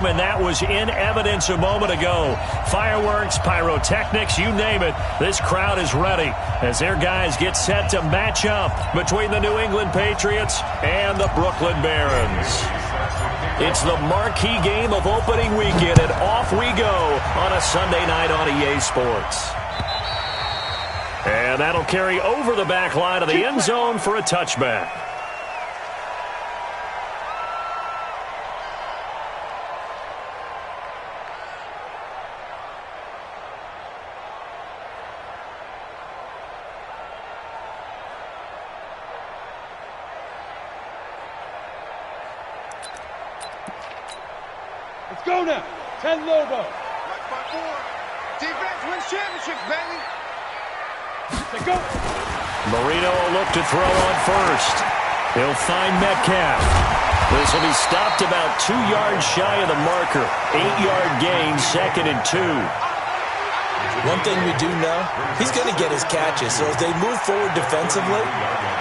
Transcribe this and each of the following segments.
And that was in evidence a moment ago. Fireworks, pyrotechnics, you name it. This crowd is ready as their guys get set to match up between the New England Patriots and the Brooklyn Barons. It's the marquee game of opening weekend, and off we go on a Sunday night on EA Sports. And that'll carry over the back line of the end zone for a touchback. Let's go now. 10 Lobo. Right by 4. Defense wins championships, baby. Let's go. Marino will look to throw on first. He'll find Metcalf. This will be stopped about 2 yards shy of the marker. 8-yard gain, 2nd and 2. One thing we do know, he's going to get his catches. So as they move forward defensively,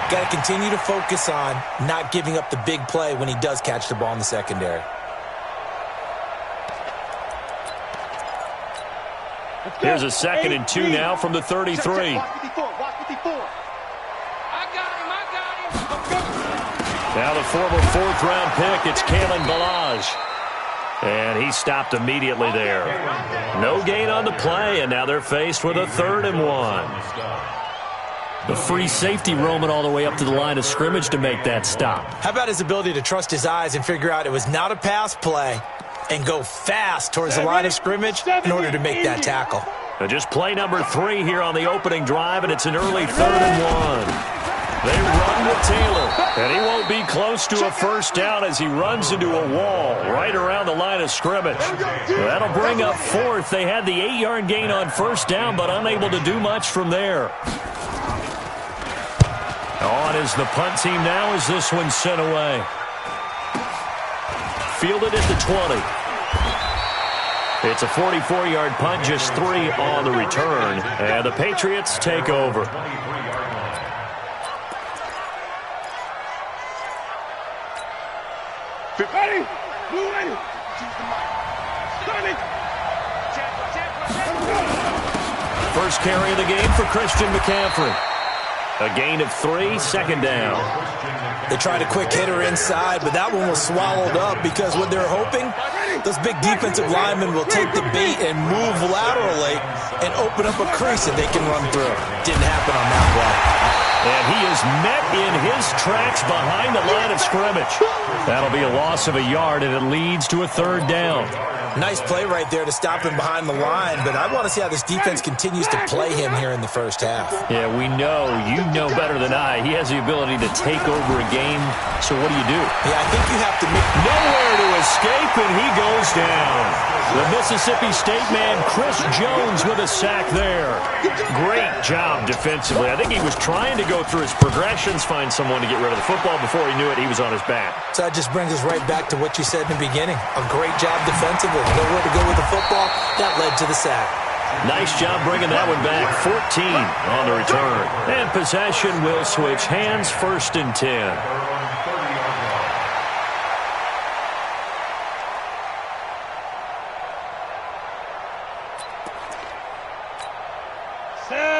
got to continue to focus on not giving up the big play when he does catch the ball in the secondary. Here's a 2nd and 2 now from the 33. Now the former 4th-round pick, it's Kalen Ballage. And he stopped immediately there. No gain on the play, and now they're faced with a 3rd and 1. The free safety roaming all the way up to the line of scrimmage to make that stop. How about his ability to trust his eyes and figure out it was not a pass play and go fast towards the line of scrimmage in order to make that tackle. Just play number 3 here on the opening drive, and it's an early 3rd and 1. They run with Taylor, and he won't be close to a first down as he runs into a wall right around the line of scrimmage. That'll bring up 4th. They had the 8-yard gain on first down, but unable to do much from there. On is the punt team now as this one's sent away. Fielded at the 20. It's a 44-yard punt, just 3 on the return, and the Patriots take over. Ready? Move ready. Starting. First carry of the game for Christian McCaffrey. A gain of 3, 2nd down. They tried a quick hitter inside, but that one was swallowed up because what they're hoping, those big defensive linemen will take the bait and move laterally and open up a crease that they can run through. Didn't happen on that play. And he is met in his tracks behind the line of scrimmage. That'll be a loss of a yard, and it leads to a 3rd down. Nice play right there to stop him behind the line, but I want to see how this defense continues to play him here in the first half. Yeah, we know. You know better than I. He has the ability to take over a game, so what do you do? Yeah, I think you have to make... Nowhere to escape, and he goes down. The Mississippi State man, Chris Jones, with a sack there. Great job defensively. I think he was trying to go through his progressions, find someone to get rid of the football. Before he knew it, he was on his back. So that just brings us right back to what you said in the beginning. A great job defensively. Nowhere to go with the football. That led to the sack. Nice job bringing that one back. 14 on the return. And possession will switch hands, 1st and 10.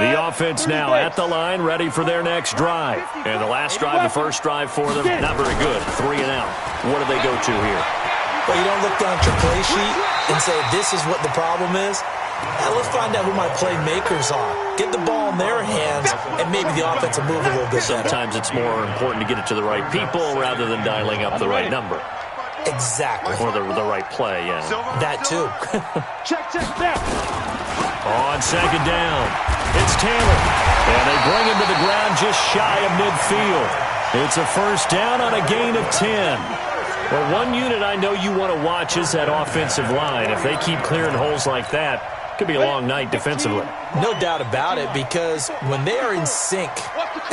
The offense now at the line, ready for their next drive. And the last drive, the first drive for them, not very good. 3 and out. What do they go to here? Well, you don't look down at your play sheet and say, this is what the problem is. Let's find out who my playmakers are. Get the ball in their hands, and maybe the offense will move a little bit better. Sometimes it's more important to get it to the right people rather than dialing up the right number. Exactly. Or the right play, yeah. That too. Check now. On 2nd down, it's Taylor. And they bring him to the ground just shy of midfield. It's a first down on a gain of 10. Well, one unit I know you want to watch is that offensive line. If they keep clearing holes like that, it could be a long night defensively. No doubt about it, because when they are in sync,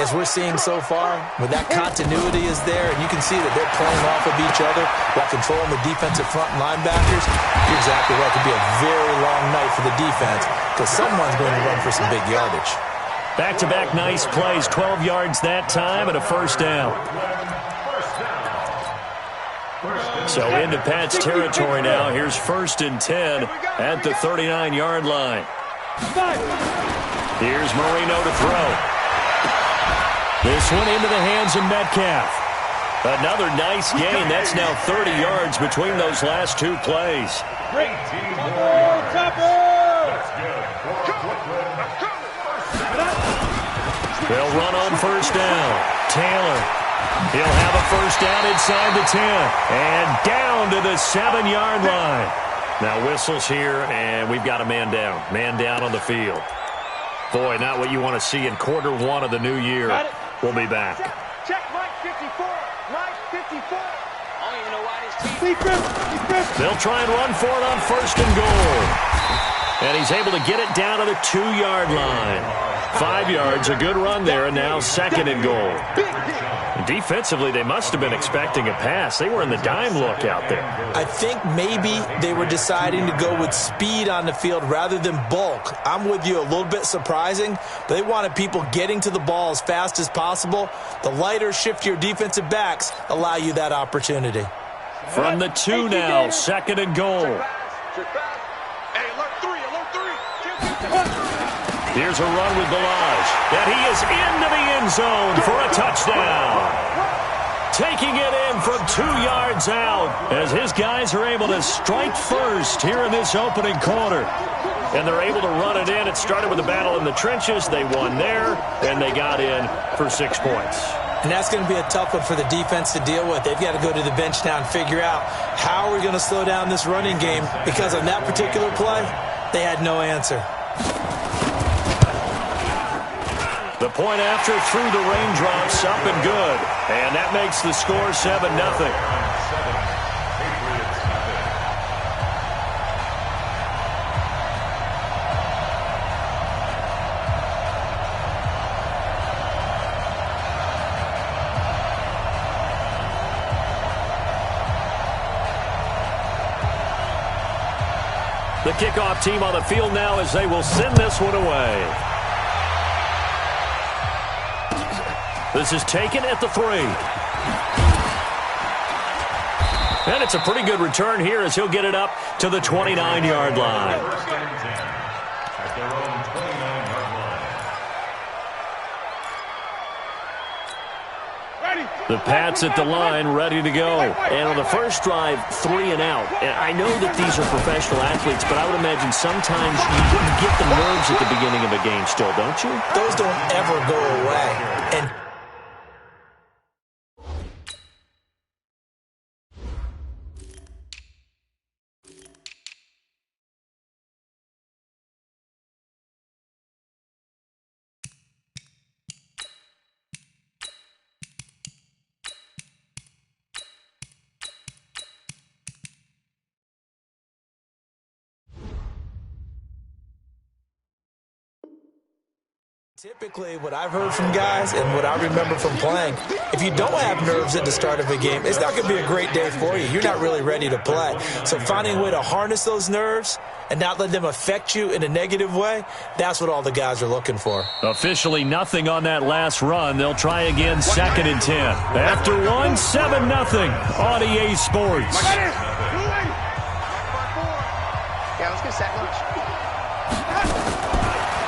as we're seeing so far, when that continuity is there, and you can see that they're playing off of each other while controlling the defensive front linebackers, you're exactly right. It could be a very long night for the defense because someone's going to run for some big yardage. Back-to-back nice plays, 12 yards that time and a first down. So into Pat's territory now. Here's 1st and 10 at the 39-yard line. Here's Marino to throw. This one into the hands of Metcalf. Another nice gain. That's now 30 yards between those last two plays. They'll run on 1st down. Taylor. He'll have a 1st down inside the 10. And down to the 7-yard line. Now whistles here, and we've got a man down. Man down on the field. Boy, not what you want to see in quarter one of the new year. We'll be back. Check Mike 54. Mike 54. I don't even know why this team. They'll try and run for it on 1st and goal. And he's able to get it down to the 2-yard line. 5 yards, a good run there, and now 2nd and goal. Defensively, they must have been expecting a pass. They were in the dime look out there. I think maybe they were deciding to go with speed on the field rather than bulk. I'm with you, a little bit surprising. They wanted people getting to the ball as fast as possible. The lighter, shiftier defensive backs allow you that opportunity. From the 2 now, 2nd and goal. Hey, alert 3, alert 3. Here's a run with Ballage. And he is into the end zone for a touchdown. Taking it in from 2 yards out as his guys are able to strike first here in this opening quarter. And they're able to run it in. It started with a battle in the trenches. They won there, and they got in for 6 points. And that's going to be a tough one for the defense to deal with. They've got to go to the bench now and figure out how are we going to slow down this running game, because on that particular play, they had no answer. The point after through the raindrops, up and good. And that makes the score 7-0. The kickoff team on the field now as they will send this one away. This is taken at the 3. And it's a pretty good return here as he'll get it up to the 29-yard line. The Pats at the line, ready to go. And on the first drive, 3 and out. And I know that these are professional athletes, but I would imagine sometimes you get the nerves at the beginning of a game still, don't you? Those don't ever go away. And typically, what I've heard from guys and what I remember from playing, if you don't have nerves at the start of a game, it's not going to be a great day for you. You're not really ready to play. So finding a way to harness those nerves and not let them affect you in a negative way, that's what all the guys are looking for. Officially nothing on that last run. They'll try again, 2nd and 10. After 1, 7-0 on EA Sports. Yeah, let's get second.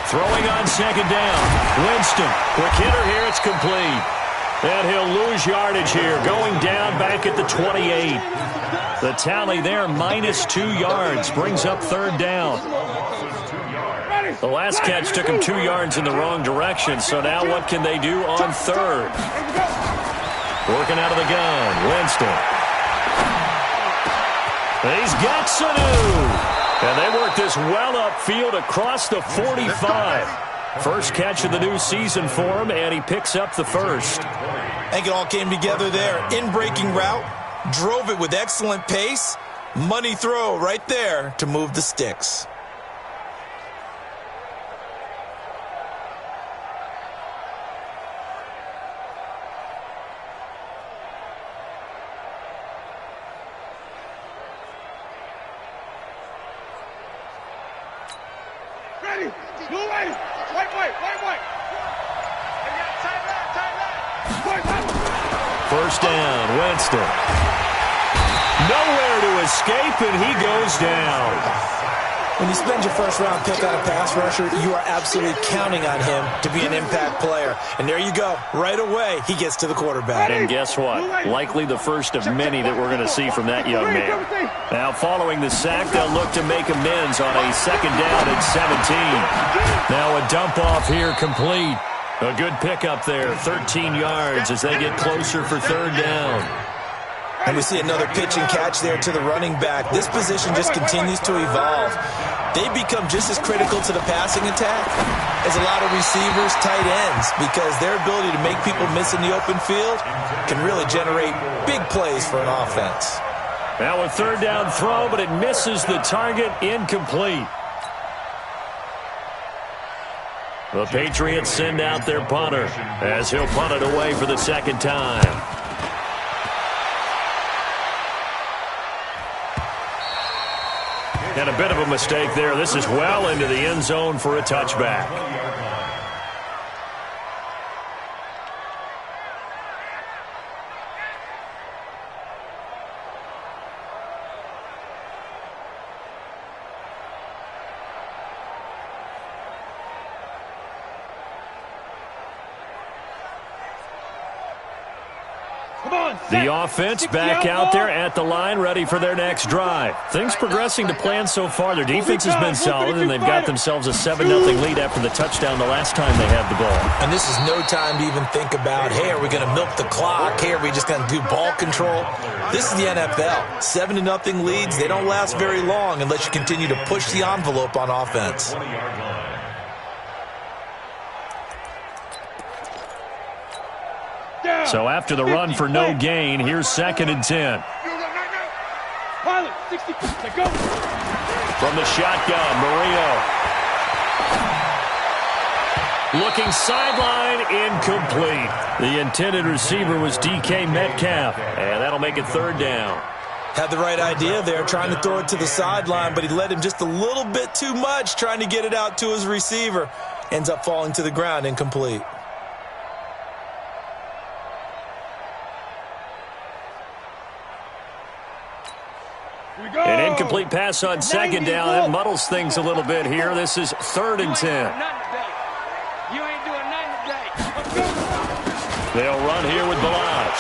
Throwing on 2nd down. Winston. Quick hitter here. It's complete. And he'll lose yardage here. Going down back at the 28. The tally there, -2 yards. Brings up 3rd down. The last catch took him 2 yards in the wrong direction. So now what can they do on 3rd? Working out of the gun. Winston. He's got Sanu. And they work this well upfield across the 45. First catch of the new season for him, and he picks up the 1st. I think it all came together there. In-breaking route, drove it with excellent pace. Money throw right there to move the sticks. First down, Winston. Nowhere to escape, and he goes down. When you spend your first-round pick on a pass rusher, you are absolutely counting on him to be an impact player. And there you go. Right away, he gets to the quarterback. And guess what? Likely the first of many that we're going to see from that young man. Now, following the sack, they'll look to make amends on a second down at 17. Now a dump-off here complete. A good pickup there, 13 yards as they get closer for third down. And we see another pitch and catch there to the running back. This position just continues to evolve. They become just as critical to the passing attack as a lot of receivers, tight ends, because their ability to make people miss in the open field can really generate big plays for an offense. Now a third down throw, but it misses the target, incomplete. The Patriots send out their punter as he'll punt it away for the second time. And a bit of a mistake there. This is well into the end zone for a touchback. The offense back out there at the line, ready for their next drive. Things progressing to plan so far. Their defense has been solid, and they've got themselves a 7-0 lead after the touchdown the last time they had the ball. And this is no time to even think about, hey, are we going to milk the clock? Hey, are we just going to do ball control? This is the NFL. 7-0 leads, they don't last very long unless you continue to push the envelope on offense. So after the run for no gain, here's 2nd and 10. Pilot, 60 to go. From the shotgun, Marino. Looking sideline, incomplete. The intended receiver was DK Metcalf, and that'll make it third down. Had the right idea there, trying to throw it to the sideline, but he led him just a little bit too much, trying to get it out to his receiver. Ends up falling to the ground, incomplete. An incomplete pass on second down. That muddles things a little bit here. This is 3rd and 10. You ain't doing nothing today. They'll run here with Balaj.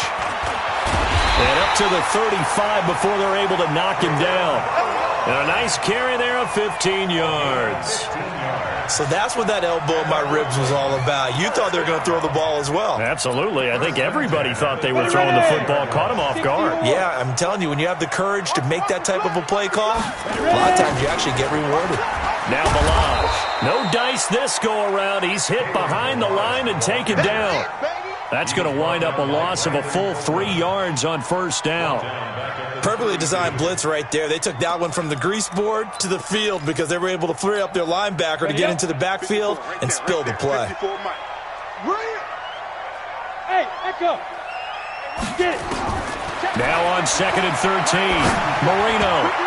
And up to the 35 before they're able to knock him down. And a nice carry there of 15 yards. So that's what that elbow in my ribs was all about. You thought they were going to throw the ball as well. Absolutely. I think everybody thought they were throwing the football. Caught him off guard. Yeah, I'm telling you, when you have the courage to make that type of a play call, a lot of times you actually get rewarded. Now Balaj. No dice this go-around. He's hit behind the line and taken down. That's going to wind up a loss of a full 3 yards on first down. Perfectly designed blitz right there. They took that one from the grease board to the field because they were able to free up their linebacker to get into the backfield and spill the play. Hey, echo. Get it. Now on 2nd and 13. Marino.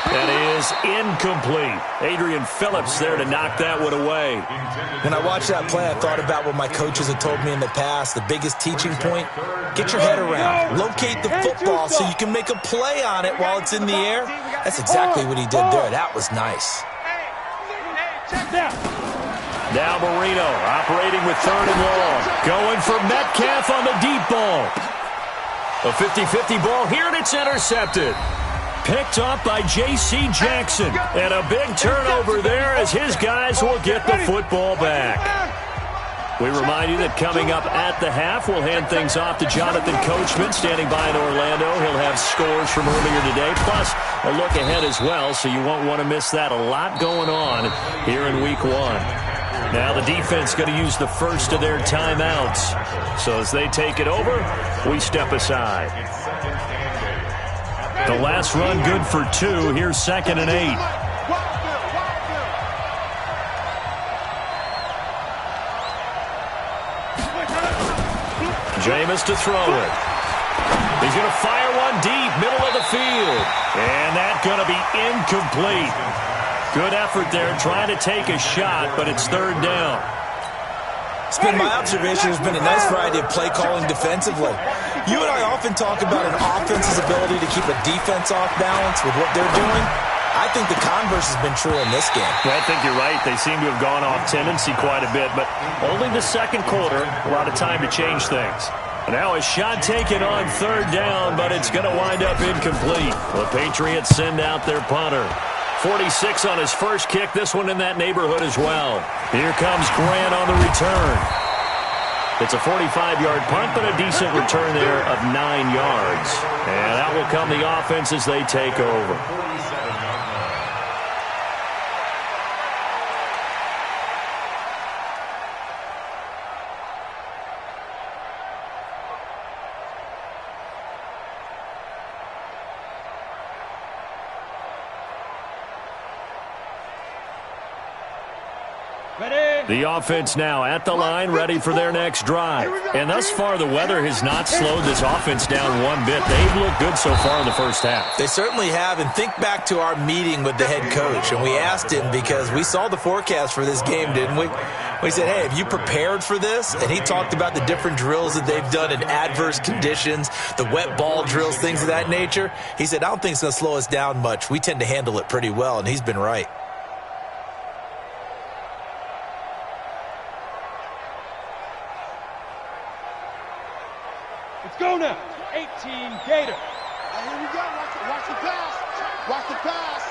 That is incomplete. Adrian Phillips there to knock that one away. When I watched that play, I thought about what my coaches had told me in the past. The biggest teaching point, get your head around. Locate the football so you can make a play on it while it's in the air. That's exactly what he did there. That was nice. Now Marino operating with 3rd and long. Going for Metcalf on the deep ball. A 50-50 ball here, and it's intercepted. Picked up by J.C. Jackson. And a big turnover there as his guys will get the football back. We remind you that coming up at the half, we'll hand things off to Jonathan Coachman standing by in Orlando. He'll have scores from earlier today, plus a look ahead as well, so you won't want to miss that. A lot going on here in Week 1. Now the defense going to use the first of their timeouts. So as they take it over, we step aside. The last run good for 2. Here's 2nd and 8. Jameis to throw it. He's going to fire one deep, middle of the field. And that's going to be incomplete. Good effort there trying to take a shot, but it's 3rd down. It's been my observation there's been a nice variety of play calling defensively. You and I often talk about an offense's ability to keep a defense off balance with what they're doing. I think the converse has been true in this game. I think you're right. They seem to have gone off tendency quite a bit, but only the second quarter, a lot of time to change things. Now a shot taken on third down, but it's going to wind up incomplete. The Patriots send out their punter. 46 on his first kick, this one in that neighborhood as well. Here comes Grant on the return. It's a 45-yard punt, but a decent return there of 9 yards. And out will come the offense as they take over. The offense now at the line, ready for their next drive. And thus far, the weather has not slowed this offense down one bit. They've looked good so far in the first half. They certainly have. And think back to our meeting with the head coach. And we asked him, because we saw the forecast for this game, didn't we? We said, hey, have you prepared for this? And he talked about the different drills that they've done in adverse conditions, the wet ball drills, things of that nature. He said, I don't think it's going to slow us down much. We tend to handle it pretty well, and he's been right. Go now. 18 Gator. Here we go. Watch the pass. Watch the pass.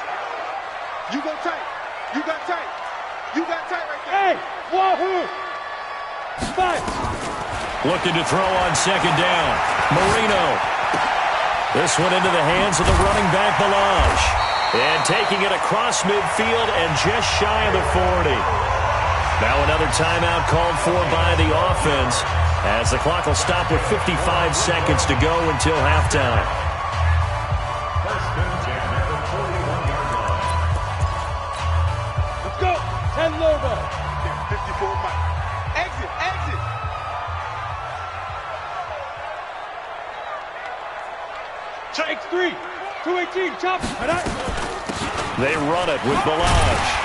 You go tight. You got tight. You got tight right there. Hey, wahoo. 5. Looking to throw on second down. Marino. This one into the hands of the running back, Balaj. And taking it across midfield and just shy of the 40. Now another timeout called for by the offense, as the clock will stop with 55 seconds to go until halftime. Let's go. 10 Lobo. 54 Mike. Exit. X3. 218. Chop. They run it with Balaj.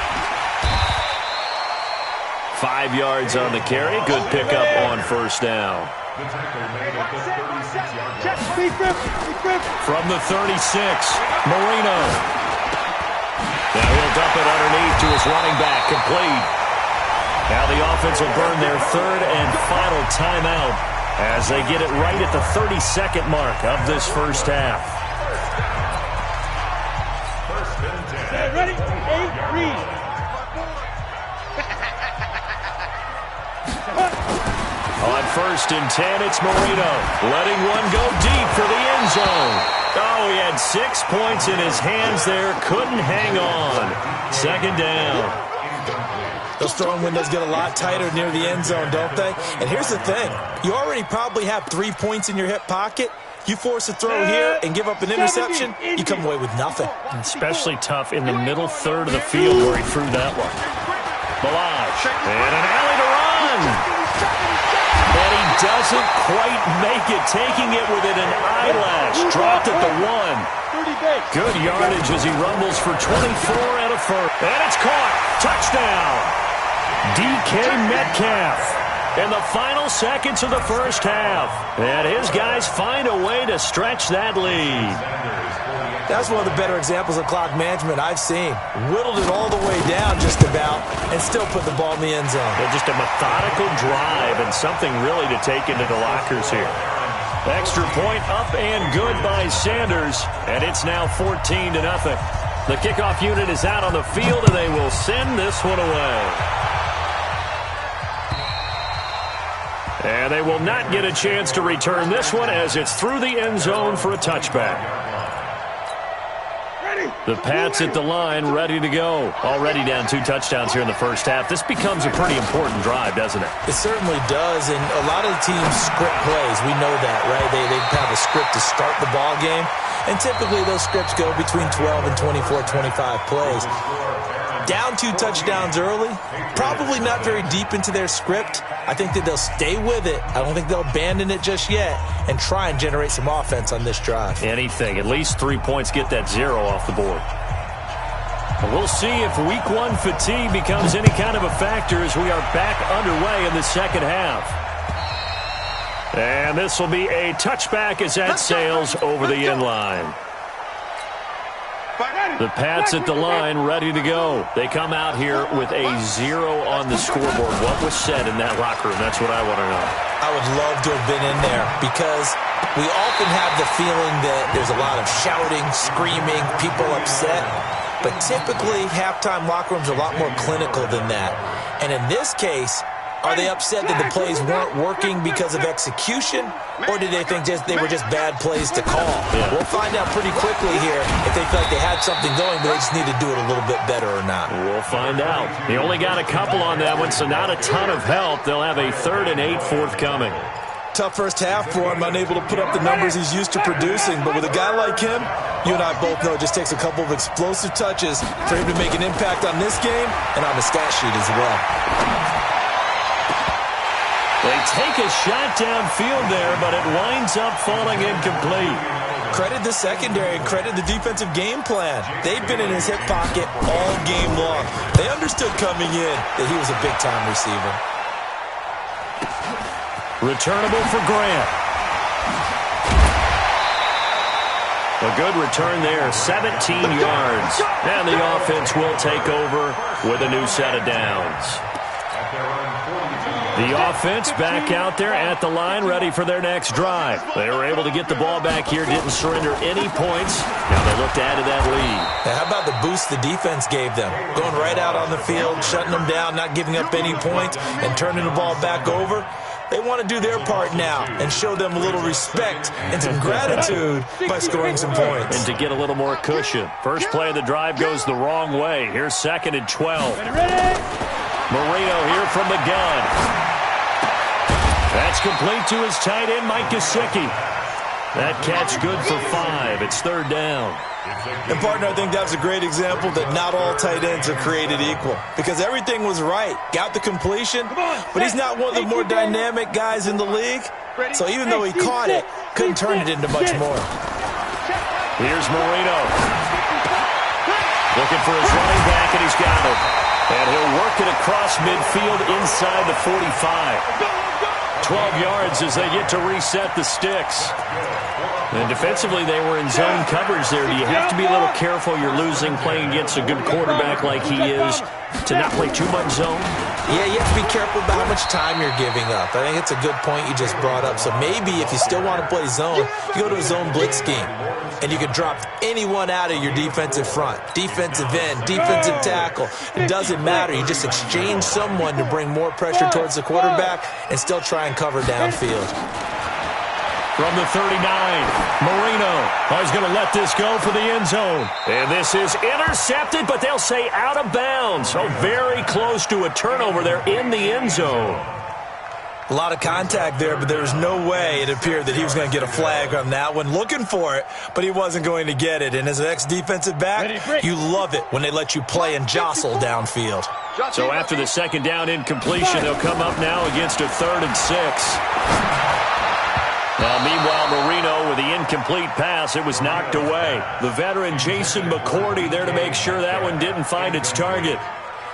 5 yards on the carry. Good pickup on first down. From the 36, Marino. Now he'll dump it underneath to his running back, complete. Now the offense will burn their third and final timeout as they get it right at the 30-second mark of this first half. Ready? 8, read. On first and 10, it's Marino. Letting one go deep for the end zone. Oh, he had 6 points in his hands there. Couldn't hang on. Second down. Those throwing windows get a lot tighter near the end zone, don't they? And here's the thing. You already probably have 3 points in your hip pocket. You force a throw here and give up an interception, you come away with nothing. Especially tough in the middle third of the field where he threw that one. Balaj. And an alley to run. And he doesn't quite make it, taking it within an eyelash. Dropped at the 1. Good yardage as he rumbles for 24 and a first. And it's caught. Touchdown. DK Metcalf. In the final seconds of the first half. And his guys find a way to stretch that lead. That's one of the better examples of clock management I've seen. Whittled it all the way down just about and still put the ball in the end zone. Well, just a methodical drive and something really to take into the lockers here. Extra point up and good by Sanders. And it's now 14-0. The kickoff unit is out on the field and they will send this one away. And they will not get a chance to return this one as it's through the end zone for a touchback. The Pats at the line, ready to go. Already down 2 touchdowns here in the first half. This becomes a pretty important drive, doesn't it? It certainly does, and a lot of the teams script plays. We know that, right? They have a script to start the ball game, and typically those scripts go between 12 and 24, 25 plays. Down 2 touchdowns early, probably not very deep into their script. I think that they'll stay with it. I don't think they'll abandon it just yet and try and generate some offense on this drive. Anything. At least 3 points, get that 0 off the board. We'll see if week one fatigue becomes any kind of a factor as we are back underway in the second half. And this will be a touchback as that sails over the end line. The Pats at the line ready to go. They come out here with a 0 on the scoreboard. What was said in that locker room? That's what I want to know. I would love to have been in there because we often have the feeling that there's a lot of shouting, screaming, people upset. But typically, halftime locker rooms are a lot more clinical than that. And in this case, are they upset that the plays weren't working because of execution, or did they think they were just bad plays to call? Yeah. We'll find out pretty quickly here if they feel like they had something going, but they just need to do it a little bit better or not. We'll find out. They only got a couple on that one, so not a ton of help. They'll have a 3rd and 8 forthcoming. Tough first half for him, unable to put up the numbers he's used to producing. But with a guy like him, you and I both know it just takes a couple of explosive touches for him to make an impact on this game and on the stat sheet as well. They take a shot downfield there, but it winds up falling incomplete. Credit the secondary and credit the defensive game plan. They've been in his hip pocket all game long. They understood coming in that he was a big-time receiver. Returnable for Grant. A good return there, 17 yards. And the offense will take over with a new set of downs. The offense back out there at the line, ready for their next drive. They were able to get the ball back here, didn't surrender any points. Now they look to add to that lead. Now how about the boost the defense gave them? Going right out on the field, shutting them down, not giving up any points, and turning the ball back over. They want to do their part now and show them a little respect and some gratitude by scoring some points. And to get a little more cushion. First play of the drive goes the wrong way. Here's 2nd and 12. Marino here from the gun. That's complete to his tight end, Mike Gesicki. That catch good for 5. It's 3rd down. And, partner, I think that's a great example that not all tight ends are created equal because everything was right. Got the completion, but he's not one of the more dynamic guys in the league. So even though he caught it, couldn't turn it into much more. Here's Marino. Looking for his running back, and he's got it. And he'll work it across midfield inside the 45. 12 yards as they get to reset the sticks. And defensively, they were in zone coverage there. Do you have to be a little careful? You're losing playing against a good quarterback like he is to not play too much zone? Yeah, you have to be careful about how much time you're giving up. I think it's a good point you just brought up. So maybe if you still want to play zone, you go to a zone blitz scheme. And you can drop anyone out of your defensive front, defensive end, defensive tackle. It doesn't matter. You just exchange someone to bring more pressure towards the quarterback and still try and cover downfield. From the 39, Marino is going to let this go for the end zone. And this is intercepted, but they'll say out of bounds. So very close to a turnover there in the end zone. A lot of contact there, but there was no way it appeared that he was going to get a flag on that one. Looking for it, but he wasn't going to get it. And as an ex-defensive back, you love it when they let you play and jostle downfield. So after the 2nd down incompletion, they'll come up now against a 3rd and 6. Now, meanwhile, Marino with the incomplete pass, it was knocked away. The veteran Jason McCourty there to make sure that one didn't find its target.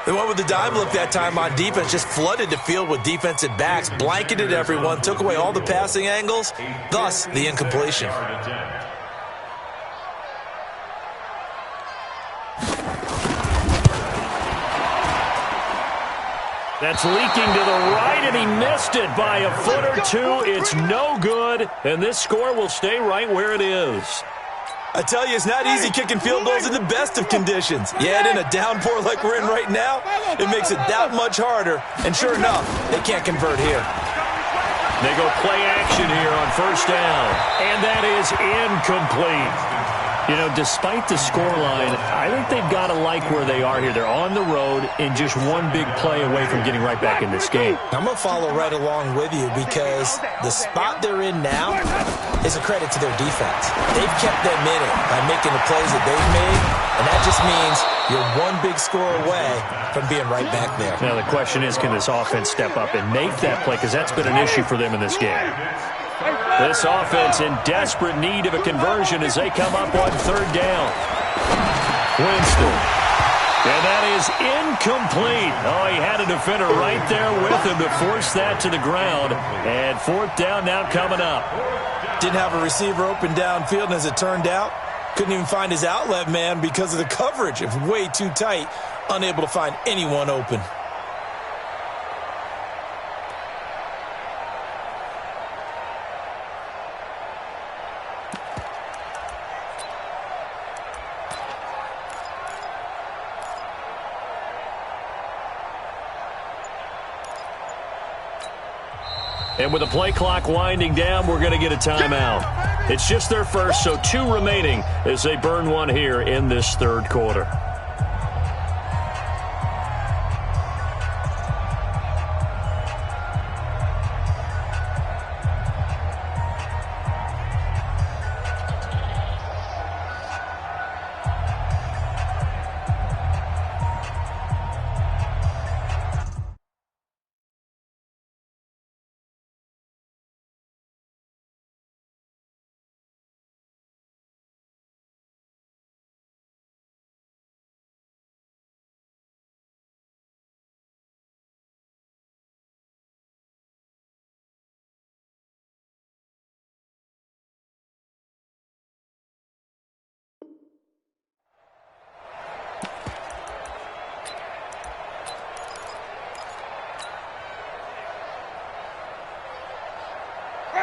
They went with the dime look that time on defense, just flooded the field with defensive backs, blanketed everyone, took away all the passing angles, thus the incompletion. That's leaking to the right, and he missed it by a foot or two. It's no good, and this score will stay right where it is. I tell you, it's not easy kicking field goals in the best of conditions. Yet in a downpour like we're in right now, it makes it that much harder. And sure enough, they can't convert here. They go play action here on 1st down, and that is incomplete. You know, despite the scoreline, I think they've got to like where they are here. They're on the road and just one big play away from getting right back in this game. I'm going to follow right along with you because the spot they're in now is a credit to their defense. They've kept them in it by making the plays that they've made, and that just means you're one big score away from being right back there. Now, the question is, can this offense step up and make that play? Because that's been an issue for them in this game. This offense in desperate need of a conversion as they come up on 3rd down. Winston And that is incomplete. Oh, he had a defender right there with him to force that to the ground. And fourth down now coming up. Didn't have a receiver open downfield, and as it turned out, couldn't even find his outlet man because of the coverage. It was way too tight, unable to find anyone open. And with the play clock winding down, we're going to get a timeout. It's just their first, so 2 remaining as they burn one here in this third quarter.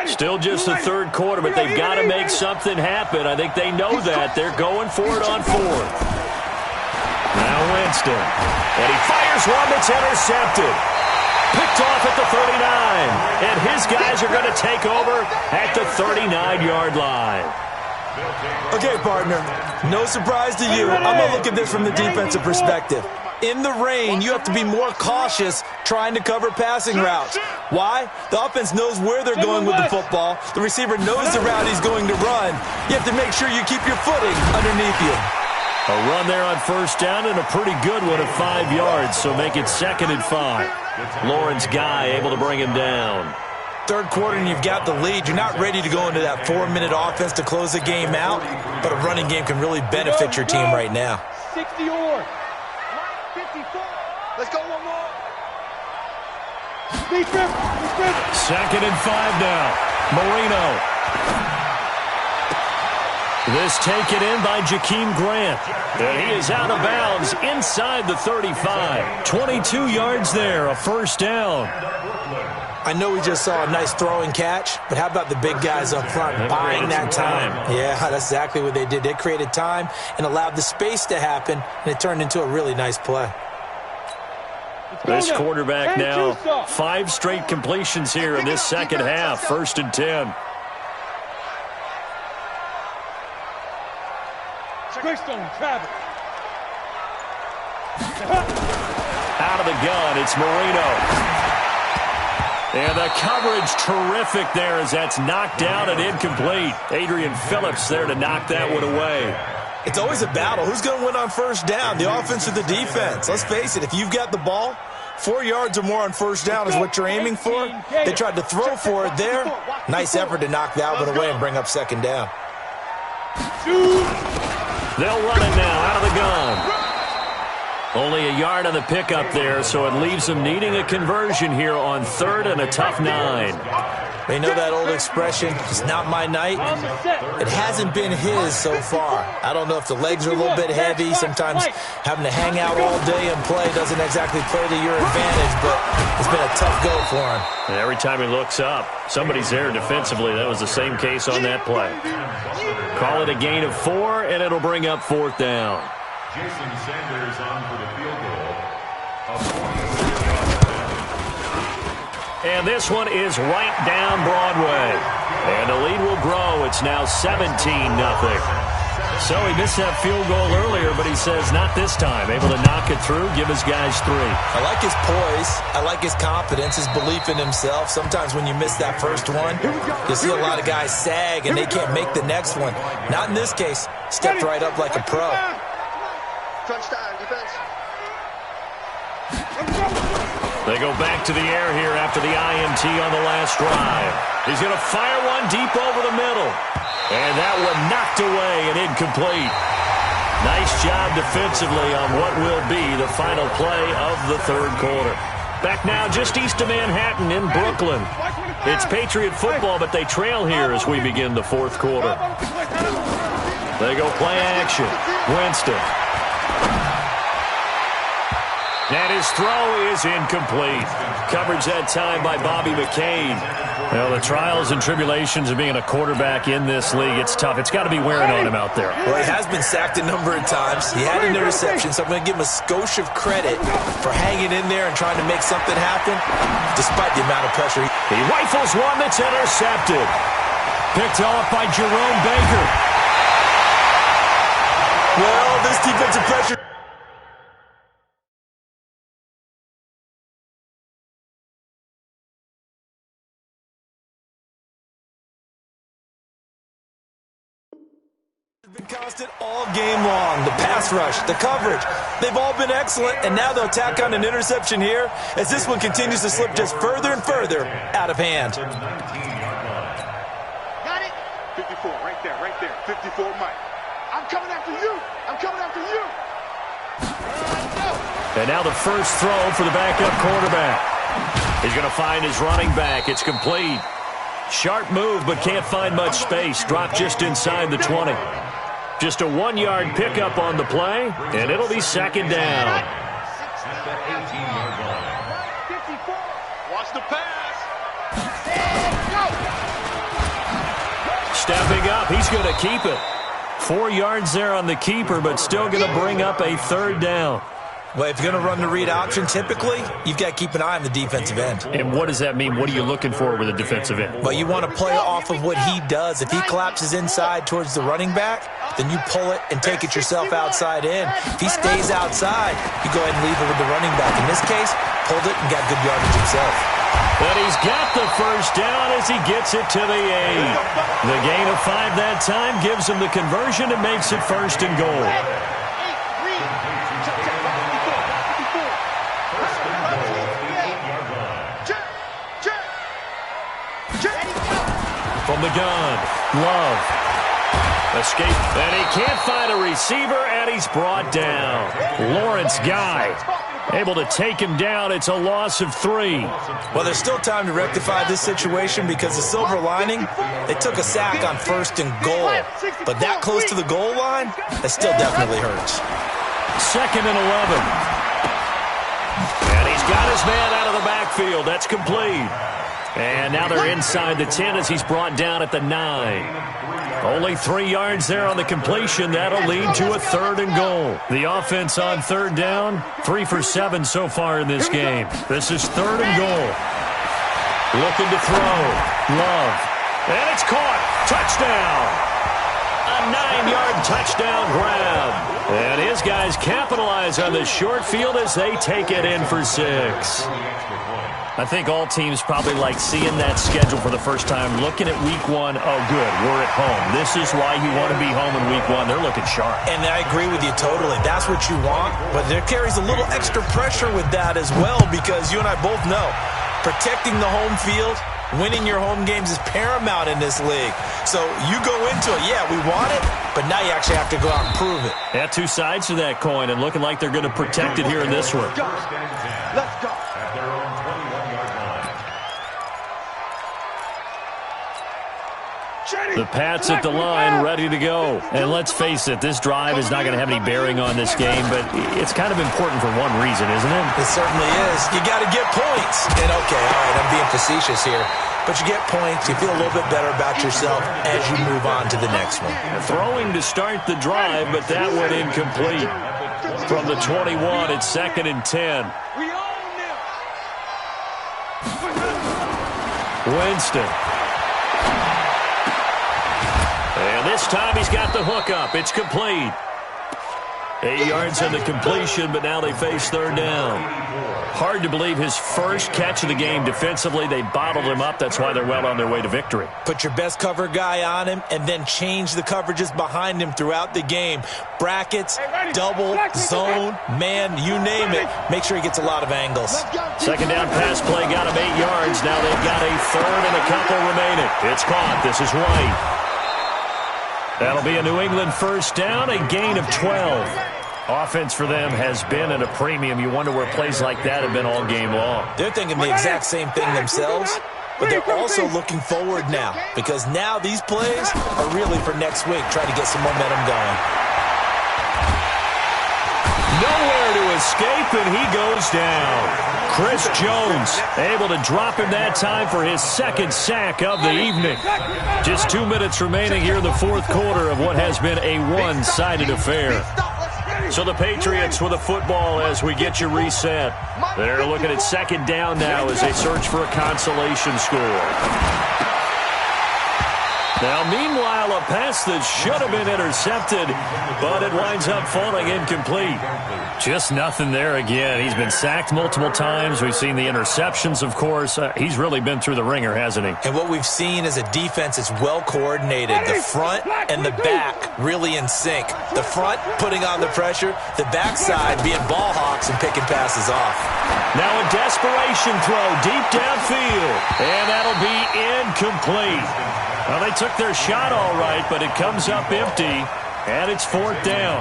Still just the third quarter, but they've got to make something happen. I think they know that. They're going for it on fourth. Now Winston. And he fires one that's intercepted. Picked off at the 39. And his guys are going to take over at the 39-yard line. Okay, partner, no surprise to you. I'm going to look at this from the defensive perspective. In the rain, you have to be more cautious trying to cover passing routes. Why? The offense knows where they're going with the football. The receiver knows the route he's going to run. You have to make sure you keep your footing underneath you. A run there on first down and a pretty good one at 5 yards, so make it 2nd and 5. Lawrence Guy able to bring him down. Third quarter and you've got the lead. You're not ready to go into that 4-minute offense to close the game out, but a running game can really benefit your team right now. 60 or 54. Let's go one more. 2nd and 5 now. Marino. This taken in by Jakeem Grant. And he is out of bounds inside the 35. 22 yards there, a first down. I know we just saw a nice throwing catch, but how about the big guys up front buying that time? Yeah, that's exactly what they did. They created time and allowed the space to happen, and it turned into a really nice play. This quarterback now, 5 straight completions here in this second half. 1st and 10. Greystone, Travis. Out of the gun, it's Marino. And the coverage terrific there as that's knocked down and incomplete. Adrian Phillips there to knock that one away. It's always a battle. Who's going to win on first down, the offense or the defense? Let's face it, if you've got the ball, 4 yards or more on first down is what you're aiming for. They tried to throw for it there. Nice effort to knock that one away and bring up 2nd down. They'll run it now out of the gun. Only a yard on the pickup there, so it leaves them needing a conversion here on 3rd and a tough 9. They know that old expression, it's not my night. It hasn't been his so far. I don't know if the legs are a little bit heavy. Sometimes having to hang out all day and play doesn't exactly play to your advantage, but it's been a tough go for him. And every time he looks up, somebody's there defensively. That was the same case on that play. Call it a gain of 4, and it'll bring up 4th down. Jason Sanders on for the field goal. And this one is right down Broadway. And the lead will grow. It's now 17-0. So he missed that field goal earlier, but he says not this time. Able to knock it through, give his guys 3. I like his poise. I like his confidence, his belief in himself. Sometimes when you miss that first one, you see a lot of guys sag and they can't make the next one. Not in this case. Stepped right up like a pro. Touchdown, defense. They go back to the air here after the INT on the last drive. He's going to fire one deep over the middle. And that one knocked away and incomplete. Nice job defensively on what will be the final play of the third quarter. Back now just east of Manhattan in Brooklyn. It's Patriot football, but they trail here as we begin the fourth quarter. They go play action. Winston. And his throw is incomplete. Coverage that time by Bobby McCain. Well, the trials and tribulations of being a quarterback in this league, it's tough. It's got to be wearing on him out there. Well, he has been sacked a number of times. He had an interception, so I'm going to give him a skosh of credit for hanging in there and trying to make something happen, despite the amount of pressure. He rifles one that's intercepted. Picked off by Jerome Baker. Well, this defensive pressure. Been constant all game long. The pass rush, the coverage, they've all been excellent, and now they'll tack on an interception here as this one continues to slip just further and further out of hand. Got it. 54, right there, 54, Mike. I'm coming after you. I'm coming after you. And now the first throw for the backup quarterback. He's going to find his running back. It's complete. Sharp move, but can't find much space. Dropped just inside the 20. Just a 1-yard pickup on the play, and it'll be second down. Watch the pass. Stepping up, he's going to keep it. 4 yards there on the keeper, but still going to bring up a third down. Well, if you're going to run the read option, typically, you've got to keep an eye on the defensive end. And what does that mean? What are you looking for with a defensive end? Well, you want to play off of what he does. If he collapses inside towards the running back, then you pull it and take it yourself outside in. If he stays outside, you go ahead and leave it with the running back. In this case, pulled it and got good yardage himself. But he's got the first down as he gets it to the 8. The gain of 5 that time gives him the conversion and makes it first and goal. From the gun, Love. Escape, and he can't find a receiver, and he's brought down. Lawrence Guy able to take him down. It's a loss of 3. Well, there's still time to rectify this situation because the silver lining, they took a sack on first and goal. But that close to the goal line, that still definitely hurts. Second and 11. And he's got his man out of the backfield. That's complete. And now they're inside the 10 as he's brought down at the 9. Only 3 yards there on the completion. That'll lead to a third and goal. The offense on third down, 3 for 7 so far in this game. This is third and goal. Looking to throw. Love. And it's caught. Touchdown. A 9-yard touchdown grab. And his guys capitalize on the short field as they take it in for 6. I think all teams probably like seeing that schedule for the first time, looking at week 1. Oh, good, we're at home. This is why you want to be home in week 1. They're looking sharp. And I agree with you totally. That's what you want. But there carries a little extra pressure with that as well because you and I both know protecting the home field, winning your home games is paramount in this league. So you go into it, yeah, we want it, but now you actually have to go out and prove it. Yeah, 2 sides to that coin and looking like they're going to protect it here in this one. Let's go. The Pats at the line, ready to go. And let's face it, this drive is not going to have any bearing on this game, but it's kind of important for one reason, isn't it? It certainly is. You got to get points. And okay, all right, I'm being facetious here. But you get points, you feel a little bit better about yourself as you move on to the next one. Throwing to start the drive, but that one incomplete. From the 21, it's second and 10. Winston. And this time he's got the hook up. It's complete. 8 yards on the completion, but now they face third down. Hard to believe his first catch of the game defensively. They bottled him up. That's why they're well on their way to victory. Put your best cover guy on him and then change the coverages behind him throughout the game. Brackets, double, zone, man, you name it. Make sure he gets a lot of angles. Second down pass play got him 8 yards. Now they've got a third and a couple remaining. It's caught. This is White. That'll be a New England first down, a gain of 12. Offense for them has been at a premium. You wonder where plays like that have been all game long. They're thinking the exact same thing themselves, but they're also looking forward now because now these plays are really for next week, trying to get some momentum going. Nowhere to escape, and he goes down. Chris Jones able to drop him that time for his second sack of the evening. Just 2 minutes remaining here in the fourth quarter of what has been a one-sided affair. So the Patriots with a football as we get you reset. They're looking at second down now as they search for a consolation score. Now, meanwhile, a pass that should have been intercepted, but it winds up falling incomplete. Just nothing there again. He's been sacked multiple times. We've seen the interceptions, of course. He's really been through the ringer, hasn't he? And what we've seen is a defense that's well-coordinated. The front and the back really in sync. The front putting on the pressure, the backside being ball hawks and picking passes off. Now a desperation throw deep downfield, and that'll be incomplete. Well, they took their shot all right, but it comes up empty, and it's fourth down.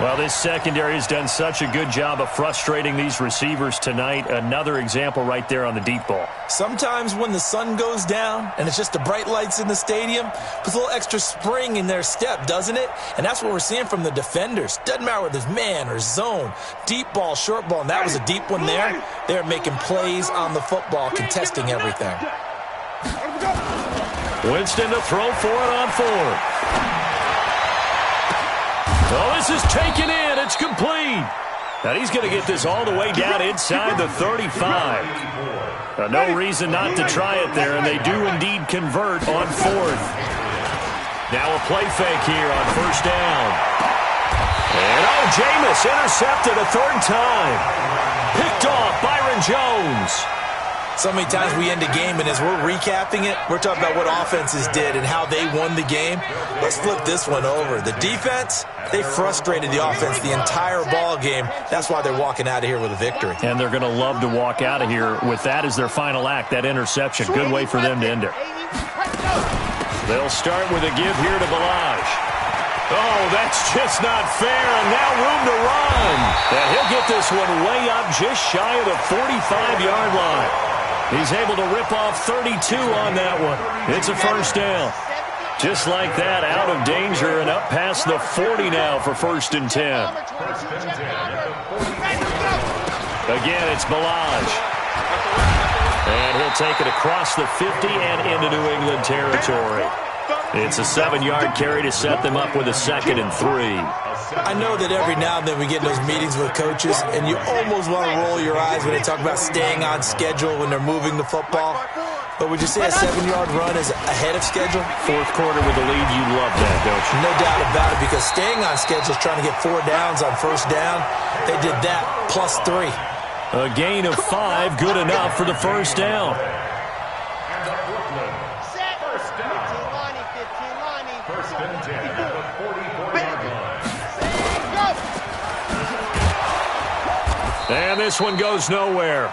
Well, this secondary has done such a good job of frustrating these receivers tonight. Another example right there on the deep ball. Sometimes when the sun goes down and it's just the bright lights in the stadium, puts a little extra spring in their step, doesn't it? And that's what we're seeing from the defenders. Doesn't matter whether it's man or zone, deep ball, short ball, and that was a deep one there. They're making plays on the football, contesting everything. Winston to throw for it on fourth. Oh, this is taken in. It's complete. And he's going to get this all the way down inside the 35. No reason not to try it there, and they do indeed convert on fourth. Now a play fake here on first down. And, Jameis intercepted a third time. Picked off Byron Jones. So many times we end a game, and as we're recapping it, we're talking about what offenses did and how they won the game. Let's flip this one over. The defense, they frustrated the offense the entire ball game. That's why they're walking out of here with a victory. And they're going to love to walk out of here with that as their final act, that interception. Good way for them to end it. They'll start with a give here to Ballage. Oh, that's just not fair, and now room to run. And he'll get this one way up just shy of the 45-yard line. He's able to rip off 32 on that one. It's a first down. Just like that, out of danger and up past the 40 now for first and 10. Again, it's Ballage. And he'll take it across the 50 and into New England territory. It's a 7-yard carry to set them up with a 2nd and 3. I know that every now and then we get in those meetings with coaches, and you almost want to roll your eyes when they talk about staying on schedule when they're moving the football. But would you say a 7-yard run is ahead of schedule? Fourth quarter with the lead, you love that, don't you? No doubt about it, because staying on schedule is trying to get 4 downs on first down. They did that, plus 3. A gain of 5, good enough for the first down. And this one goes nowhere.